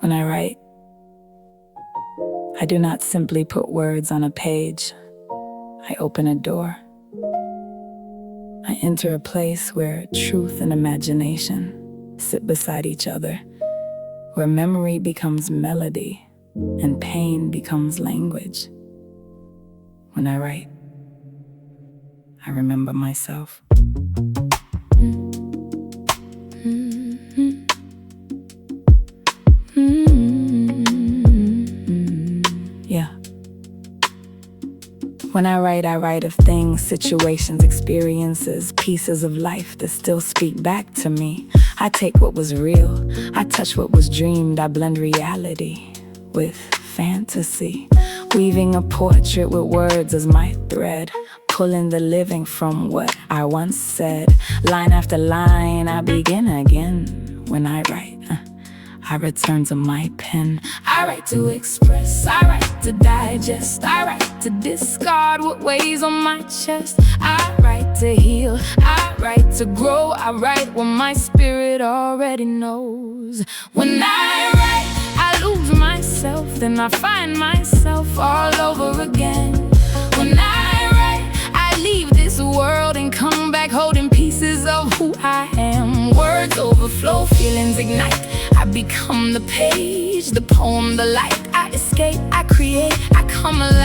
When I write, I do not simply put words on a page. I open a door. I enter a place where truth and imagination sit beside each other, where memory becomes melody and pain becomes language. When I write, I remember myself. Yeah. When I write of things, situations, experiences, pieces of life that still speak back to me. I take what was real, I touch what was dreamed, I blend reality with fantasy, weaving a portrait with words as my thread, pulling the living from what I once said. Line after line, I begin again. When I write, I return to my pen. I write to express, I write to digest, I write to discard what weighs on my chest. I write to heal, I write to grow, I write what my spirit already knows. When I write, I lose myself, then I find myself all over again. When I write, I leave this world and come back holding pieces of who I am. Words overflow, feelings ignite. I become the page, the poem, the light. I escape, I create, I come alive.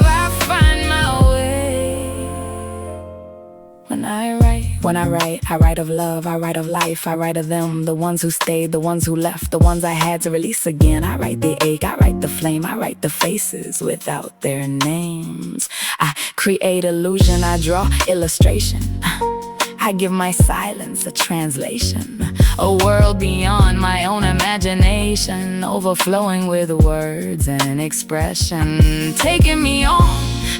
I find my way. When I write of love, I write of life, I write of them, the ones who stayed, the ones who left, the ones I had to release again. I write the ache, I write the flame, I write the faces without their names. I create illusion, I draw illustration. I give my silence a translation, a world beyond my own imagination, overflowing with words and expression, taking me on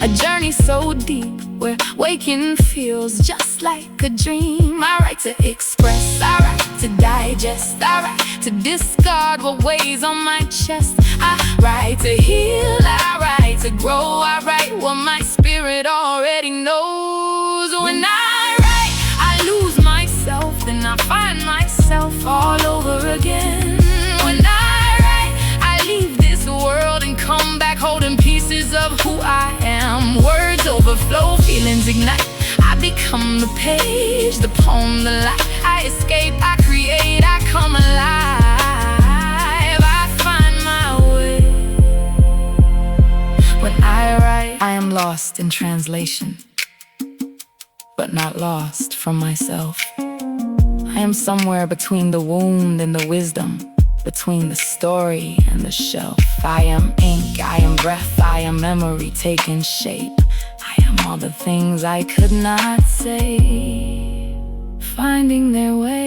a journey so deep where waking feels just like a dream. I write to express, I write to digest, I write to discard what weighs on my chest. I write to heal, I write to grow, I write what my spirit already knows. When I write, I lose myself, then I find myself all over again. When I write, I leave this world and come back holding pieces of who I am. Words overflow, feelings ignite. I become the page, the poem, the light. I escape, I create, I come alive. I find my way. When I write, I am lost in translation, but not lost from myself. I am somewhere between the wound and the wisdom, between the story and the shelf. I am ink, I am breath, I am memory taking shape. I am all the things I could not say, finding their way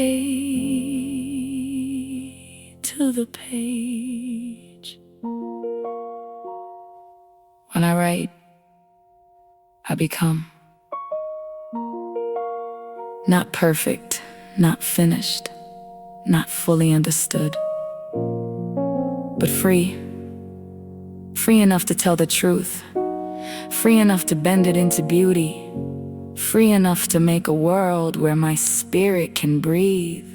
to the page. When I write, I become. Not perfect, not finished, not fully understood, but free. Free enough to tell the truth, free enough to bend it into beauty, free enough to make a world where my spirit can breathe.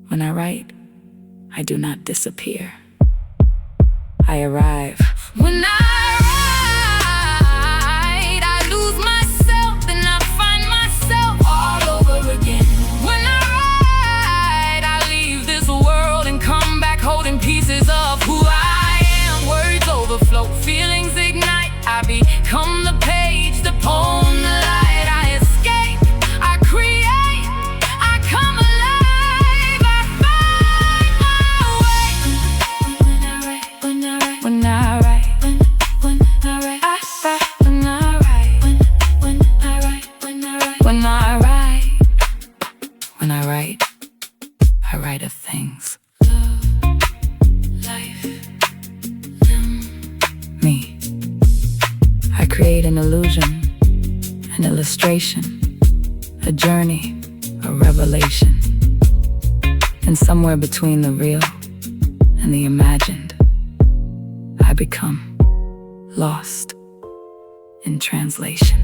When I write, I do not disappear. I arrive. When I pieces of who I am, words overflow, feelings ignite. I become the page, the poem, the light. I escape, I create, I come alive. I find my way. When I write, when I write, when I write, when I write, I write, when I write, when I write, when I write, when I write, when I write, I write of things. Me. I create an illusion, an illustration, a journey, a revelation. And somewhere between the real and the imagined, I become lost in translation.